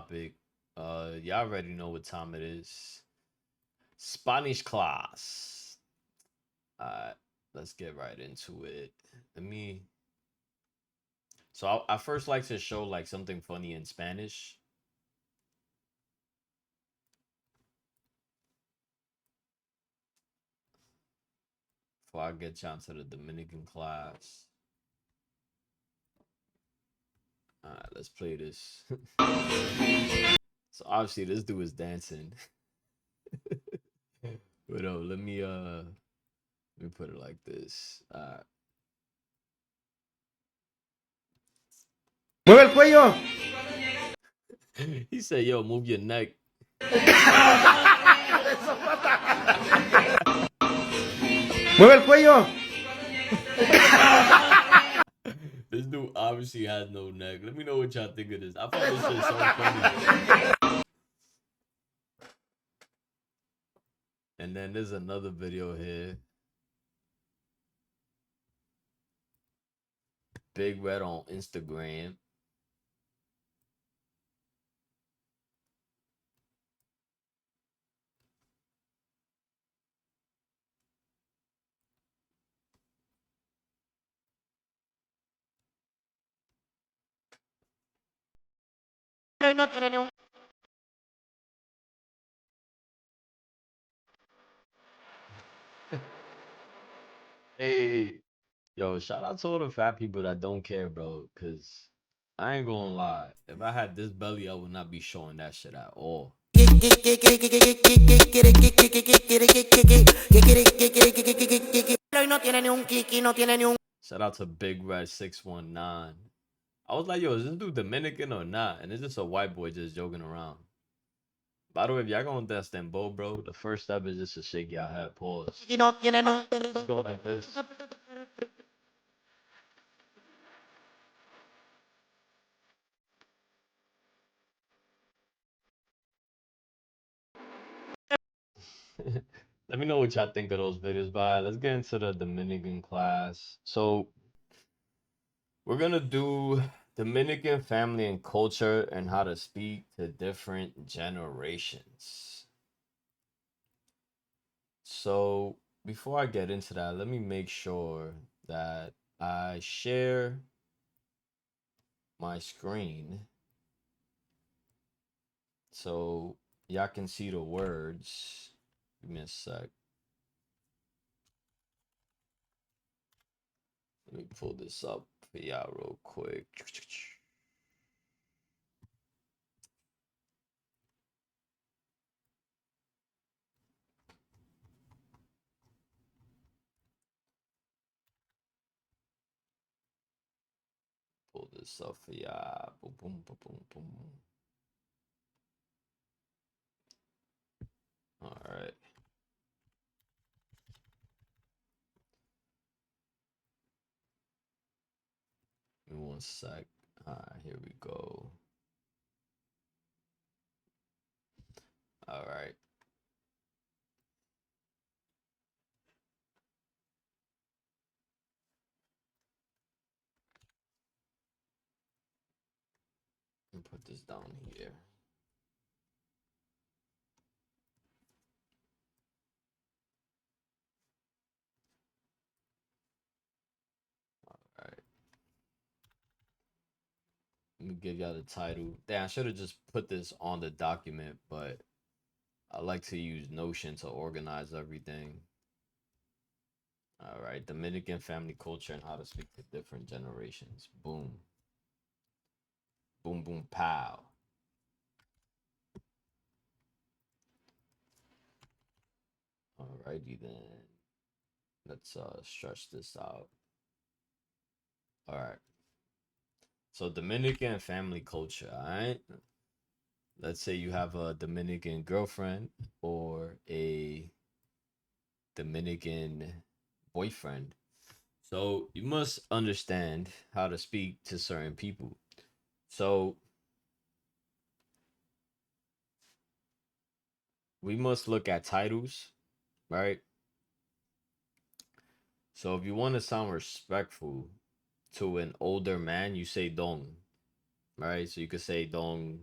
topic. Y'all already know what time it is. Spanish class. Alright, let's get right into it. Let me. So I first like to show like something funny in Spanish. Before I get down to the Dominican class. Alright, let's play this. So obviously this dude is dancing. But let me put it like this. ¡Mueve el cuello! He said, "Yo, move your neck." ¡Mueve el cuello! This dude obviously has no neck. Let me know what y'all think of this. I find this shit so funny. And then there's another video here. Big Red on Instagram. No tiene ni un... Hey, yo, shout out to all the fat people that don't care, bro. Cause I ain't gonna lie. If I had this belly, I would not be showing that shit at all. Y no tiene ni un kiki, no tiene ni un... Shout out to Big Red 619. I was like, yo, is this dude Dominican or not? And it's just a white boy just joking around. By the way, if y'all gonna dance them bow, bro, the first step is just to shake y'all head. Pause. Y no tiene ni un... Go like this. Let me know what y'all think of those videos. Bye. Let's get into the Dominican class. So we're gonna do Dominican family and culture and how to speak to different generations. So before I get into that, let me make sure that I share my screen so y'all can see the words. Give me a sec. Let me pull this up for y'all real quick. Pull this up for y'all. Boom, boom, boom, boom, boom. All right. Give me one sec. All right, here we go. All right. Let me put this down here. All right. Let me give y'all the title. Damn, I should have just put this on the document, but I like to use Notion to organize everything. All right, Dominican family culture and how to speak to different generations. Boom. Boom, boom, pow. Alrighty then. Let's stretch this out. All right. So Dominican family culture, all right? Let's say you have a Dominican girlfriend or a Dominican boyfriend. So you must understand how to speak to certain people. So we must look at titles, right? So if you want to sound respectful to an older man, you say dong, right? So you could say dong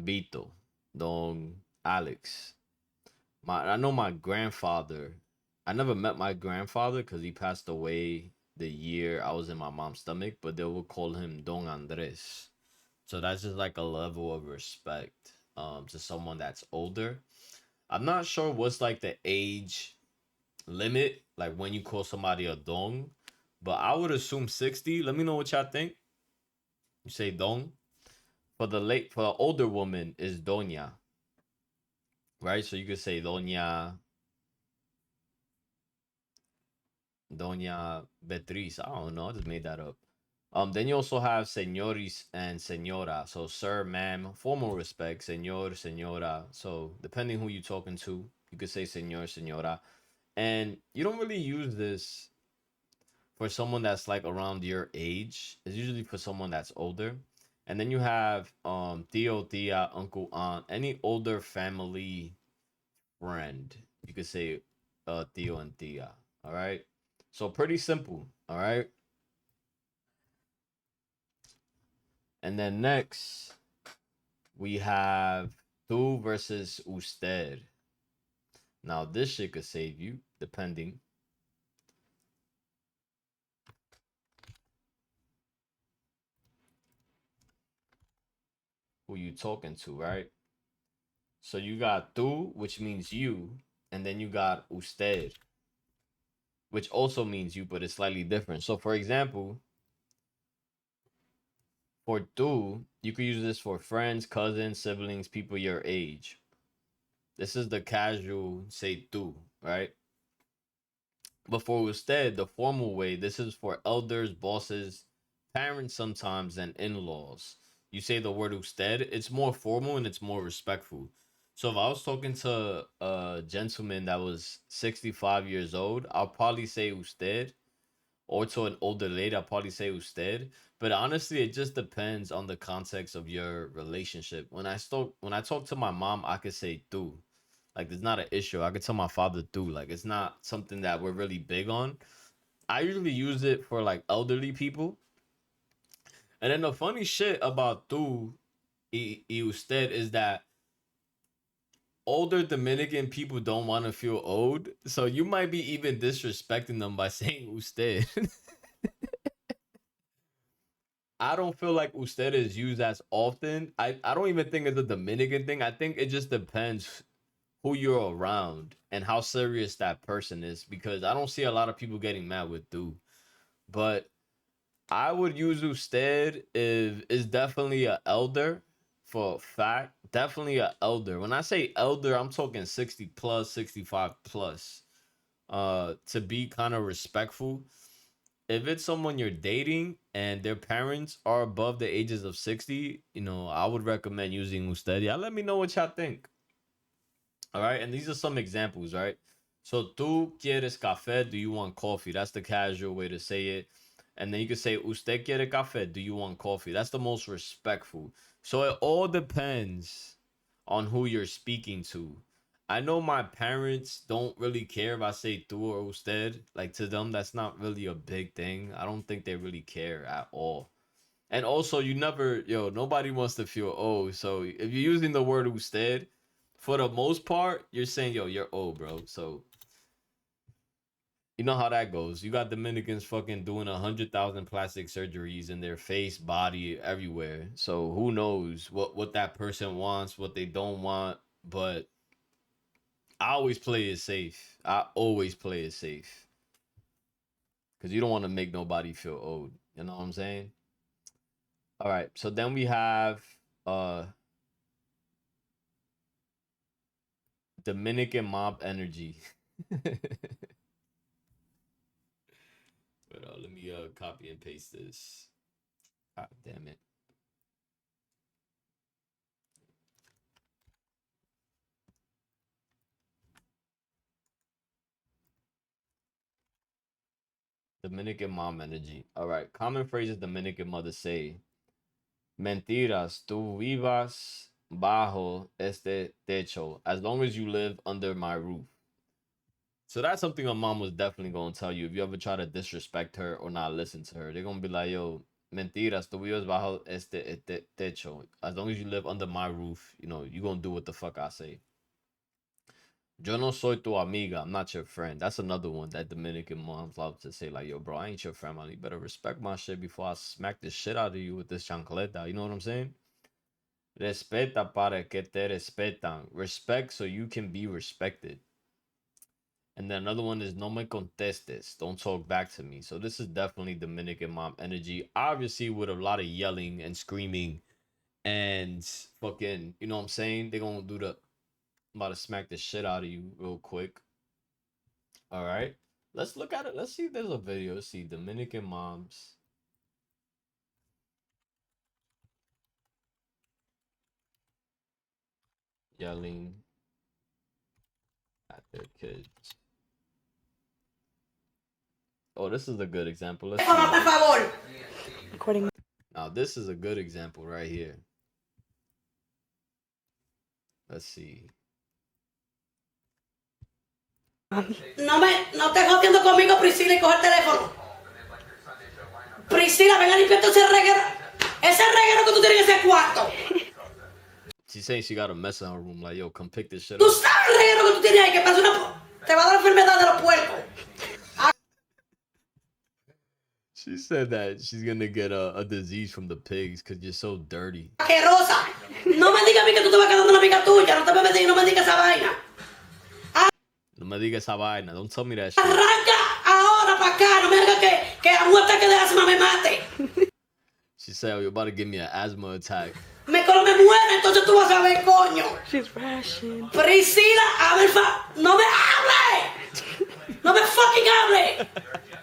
Vito, Don Alex. I know my grandfather. I never met my grandfather because he passed away the year I was in my mom's stomach, but they would call him Don Andres. So that's just like a level of respect to someone that's older. I'm not sure what's like the age limit, like when you call somebody a Don, but I would assume 60. Let me know what y'all think. You say Don. For the older woman is Doña, right? So you could say Doña Beatriz. I don't know. I just made that up. Then you also have señoris and señora. So sir, ma'am, formal respect, señor, señora. So depending who you're talking to, you could say señor, señora. And you don't really use this for someone that's like around your age. It's usually for someone that's older. And then you have tío, tía, uncle, aunt, any older family friend. You could say tío and tía. All right. So pretty simple. All right. And then next we have tú versus usted. Now this shit could save you, depending who you talking to, right? So you got tú, which means you, and then you got usted, which also means you, but it's slightly different. So for example, for tú, you could use this for friends, cousins, siblings, people your age. This is the casual say tú, right? But for usted, the formal way, this is for elders, bosses, parents sometimes, and in-laws. You say the word usted, it's more formal and it's more respectful. So if I was talking to a gentleman that was 65 years old, I'll probably say usted. Or to an older lady, I'll probably say usted. But honestly, it just depends on the context of your relationship. When I talk to my mom, I could say tú. Like there's not an issue. I could tell my father tú. Like it's not something that we're really big on. I usually use it for like elderly people. And then the funny shit about tú y usted is that older Dominican people don't want to feel old. So you might be even disrespecting them by saying usted. I don't feel like usted is used as often. I don't even think it's a Dominican thing. I think it just depends who you're around and how serious that person is because I don't see a lot of people getting mad with tú. But I would use usted if it's definitely a elder for a fact. Definitely a elder. When I say elder, I'm talking 60 plus, 65 plus. To be kind of respectful. If it's someone you're dating and their parents are above the ages of 60, I would recommend using usted. Yeah, let me know what y'all think. All right, and these are some examples, right? So, tú quieres café? Do you want coffee? That's the casual way to say it. And then you can say, usted quiere café? Do you want coffee? That's the most respectful. So, it all depends on who you're speaking to. I know my parents don't really care if I say tú or usted. Like, to them, that's not really a big thing. I don't think they really care at all. And also, nobody wants to feel old. So if you're using the word usted, for the most part, you're saying, yo, you're old, bro. So you know how that goes. You got Dominicans fucking doing 100,000 plastic surgeries in their face, body, everywhere. So who knows what that person wants, what they don't want. But I always play it safe. I always play it safe because you don't want to make nobody feel old. You know what I'm saying? All right. So then we have uh Dominican mob energy. But let me copy and paste this. God damn it. Dominican mom energy. All right. Common phrases Dominican mothers say. Mentiras, tú vivas bajo este techo. As long as you live under my roof. So that's something a mom was definitely going to tell you if you ever try to disrespect her or not listen to her. They're going to be like, yo, Mentiras, tú vives bajo este techo. As long as you live under my roof, you know, you gonna do what the fuck I say. Yo no soy tu amiga. I'm not your friend. That's another one that Dominican moms love to say, like, yo, bro, I ain't your friend, man. You better respect my shit before I smack the shit out of you with this chancleta. You know what I'm saying? Respeta para que te respetan. Respect so you can be respected. And then another one is no me contestes. Don't talk back to me. So this is definitely Dominican mom energy. Obviously with a lot of yelling and screaming and fucking, you know what I'm saying? They're gonna do the I'm about to smack the shit out of you real quick. All right. Let's look at it. Let's see if there's a video. Let's see Dominican moms yelling at their kids. Oh, this is a good example. Let's see. Por favor. Now, this is a good example right here. Let's see. No estés jodiendo conmigo, Priscila, y coge el teléfono. Priscila, venga a limpiar ese reguero. Ese reguero que tú tienes en ese cuarto. She's saying she got a mess in her room. Like, yo, come pick this shit Tú up. sabes el reguero que tú tienes ahí, que pasa una... Te va a dar enfermedad de los puercos. She said that she's gonna get a disease from the pigs because you're so dirty. Asquerosa. No me digas a mí que tú te vas a quedar con una amiga tuya. No te me metas y no me digas esa vaina. No me digas esa vaina. Don't tell me that shit. Arranca ahora para acá. No me digas que a un ataque de asma me mate. She said, oh, you're about to give me an asthma attack. Cuando me muera, entonces tú vas a ver, coño. She's rushing. Priscila, a ver, no me hable. No me fucking hable.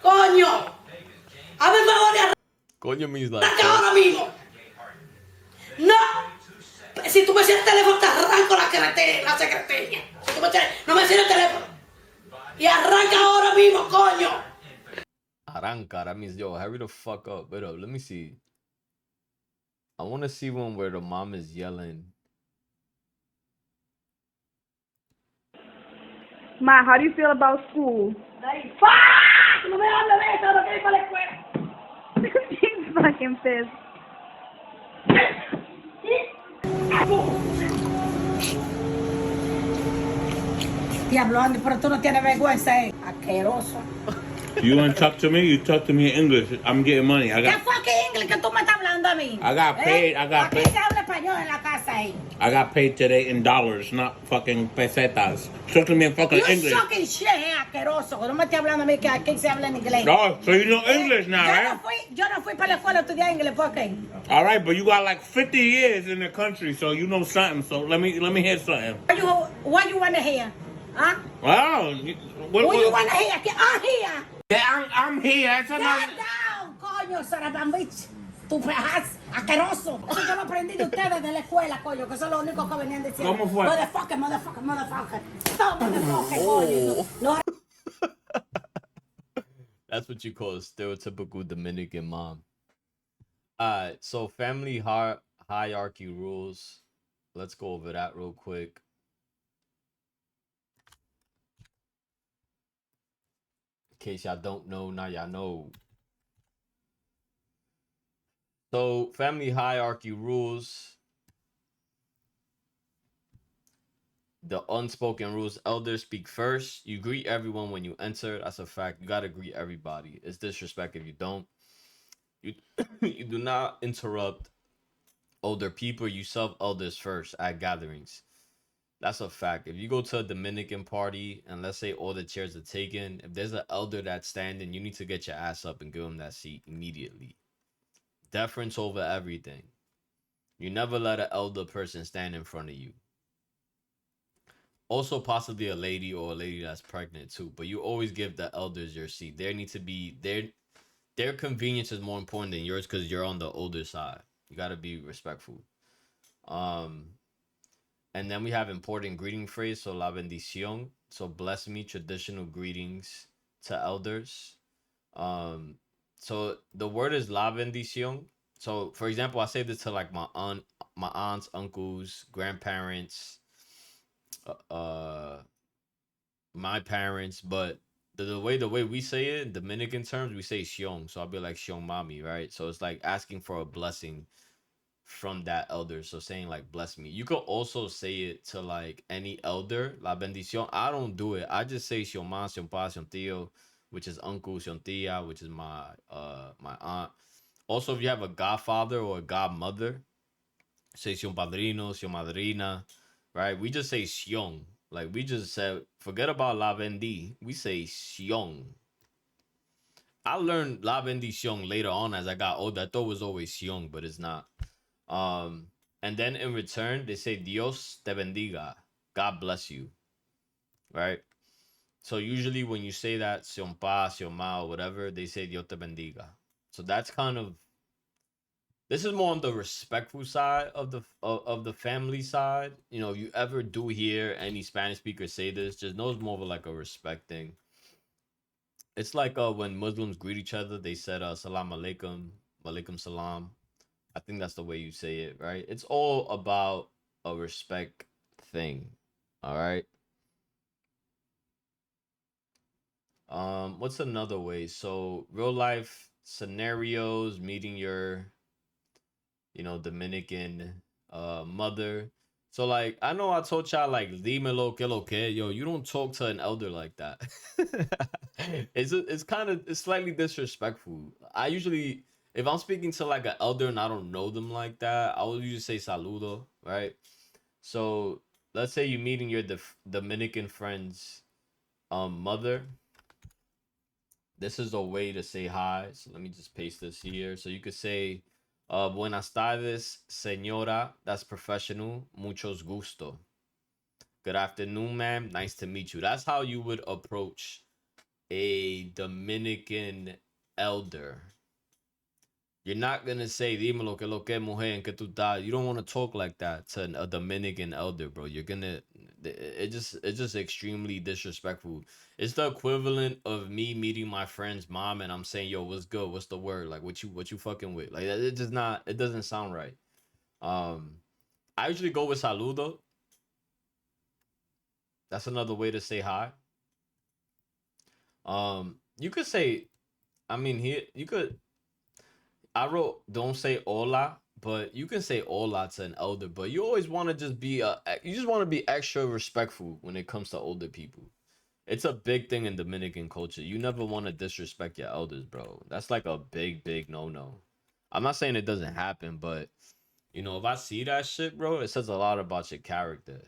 Coño. A ver, favor de Coño means like. arranca ahora mismo. No. Si tú me cierras el teléfono, te arranco la secreteña. Si tú no me cierras el teléfono. Y arranca ahora mismo, coño. Arranca. That means, yo, hurry the fuck up. Wait up. Let me see. I want to see one where the mom is yelling. Ma, how do you feel about school? ¡Fuck! No me hables de eso, no quiero ir para la escuela. She's fucking pissed. Diablo, Andy, pero tú no tienes vergüenza, asqueroso. You want to talk to me? You talk to me in English. I'm getting money. ¿Qué fucking inglés que tú me estás hablando a mí? I got paid. I got Aquí paid. se habla español en la casa ahí. I got paid today in dollars, not fucking pesetas. Talk to me in fucking You English. fucking shit, asqueroso. No me estés hablando a mí que aquí se habla en inglés. Oh, so you know English now, right? Yo no fui para la escuela a estudiar inglés, fucking. All right, but you got like 50 years in the country, so you know something. So let me hear something. What you want to hear? Huh? Wow. What you want to hear? I'm here. Yeah, I'm here. It's Get another. down, coño, Sarabam bitch. Tu pejas, asqueroso. Eso yo lo aprendí de ustedes de la escuela, coño, que eso es lo único que venían diciendo. ¿Cómo fue? Motherfucker. Stop, motherfucker, coño. No. That's what you call a stereotypical Dominican mom. So family hierarchy rules. Let's go over that real quick. In case y'all don't know, now y'all know. So family hierarchy rules. The unspoken rules: elders speak first. You greet everyone when you enter. That's a fact. You gotta greet everybody. It's disrespect if you don't. You you do not interrupt older people. You serve elders first at gatherings. That's a fact. If you go to a Dominican party and let's say all the chairs are taken, if there's an elder that's standing, you need to get your ass up and give him that seat immediately. Deference over everything. You never let an elder person stand in front of you. Also, possibly a lady or a lady that's pregnant too. But you always give the elders your seat. There need to be their convenience is more important than yours because you're on the older side. You gotta be respectful. And then we have important greeting phrase. So la bendición. So bless me, traditional greetings to elders. So the word is la bendición. So for example, I say this to like my aunts, uncles, grandparents, my parents, but the way we say it in Dominican terms, we say xiong. So I'll be like xiong mami, right? So it's like asking for a blessing from that elder. So saying like bless me. You could also say it to like any elder, la bendición. I don't do it. I just say xiong ma, xiong pa, xiong tío, which is uncle, xiong tia, which is my aunt. Also, if you have a godfather or a godmother, say xiong padrino, xiong madrina, right? We just say xiong. Like we just said, forget about la bendi. We say xiong. I learned la bendición later on as I got older. I thought it was always xiong, but it's not. Um, and then in return, they say Dios te bendiga. God bless you. Right? So usually when you say that, sion pa, sion ma, or whatever, they say Dios te bendiga. So that's kind of, this is more on the respectful side of the family side. You know, if you ever do hear any Spanish speakers say this, just know it's more of like a respect thing. It's like when Muslims greet each other, they said salam alaikum, walaikum salam. I think that's the way you say it, right? It's all about a respect thing. All right. What's another way? So real life scenarios, meeting your, Dominican mother. So like I know I told y'all like dímelo que lo que, yo, you don't talk to an elder like that. It's slightly disrespectful. I usually, if I'm speaking to like an elder and I don't know them like that, I will usually say saludo, right? So let's say you're meeting your Dominican friend's mother. This is a way to say hi. So let me just paste this here. So you could say buenas tardes, señora. That's professional. Muchos gusto. Good afternoon, ma'am. Nice to meet you. That's how you would approach a Dominican elder. You're not gonna say dímelo que lo que mujer en que tú estás. You don't want to talk like that to a Dominican elder, bro. It's just extremely disrespectful. It's the equivalent of me meeting my friend's mom and I'm saying, yo, what's good? What's the word? Like what you fucking with? Like it just not, it doesn't sound right. I usually go with saludo. That's another way to say hi. You could say, I mean, here you could. I wrote don't say hola, but you can say hola to an elder. But you always want to just be you just want to be extra respectful when it comes to older people. It's a big thing in Dominican culture. You never want to disrespect your elders, bro. That's like a big, big no-no. I'm not saying it doesn't happen, but if I see that shit, bro, it says a lot about your character.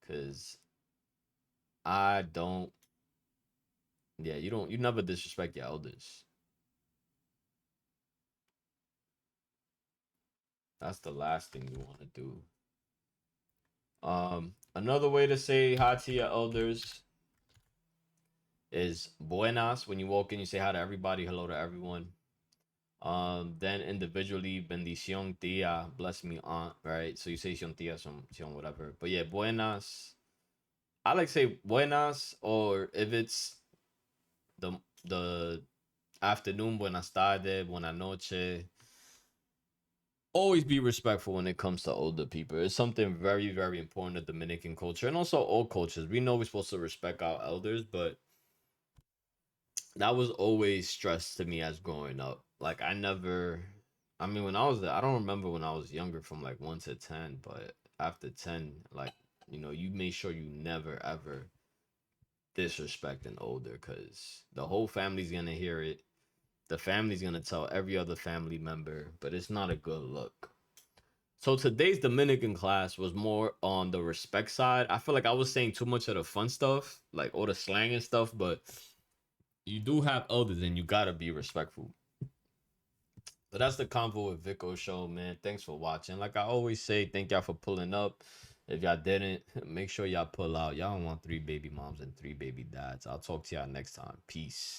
Cause I don't, yeah, you never disrespect your elders. That's the last thing you want to do. Another way to say hi to your elders is buenas. When you walk in, you say hi to everybody, hello to everyone. Then individually, bendición tia, bless me aunt, right? So you say sion tia, sion whatever. But yeah, buenas. I like to say buenas, or if it's the afternoon, buenas tardes, buenas noche. Always be respectful when it comes to older people. It's something very, very important to Dominican culture and also all cultures. We know we're supposed to respect our elders, but that was always stressed to me as growing up. Like I mean, I don't remember when I was younger from like 1 to 10, but after 10, like, you make sure you never ever disrespect an older because the whole family's gonna hear it. The family's gonna tell every other family member, but it's not a good look. So today's Dominican class was more on the respect side. I feel like I was saying too much of the fun stuff, like all the slang and stuff, but you do have elders and you gotta be respectful. But that's the Convo with Vico show, man. Thanks for watching. Like I always say, thank y'all for pulling up. If y'all didn't, make sure y'all pull out. Y'all don't want 3 baby moms and 3 baby dads. I'll talk to y'all next time. Peace.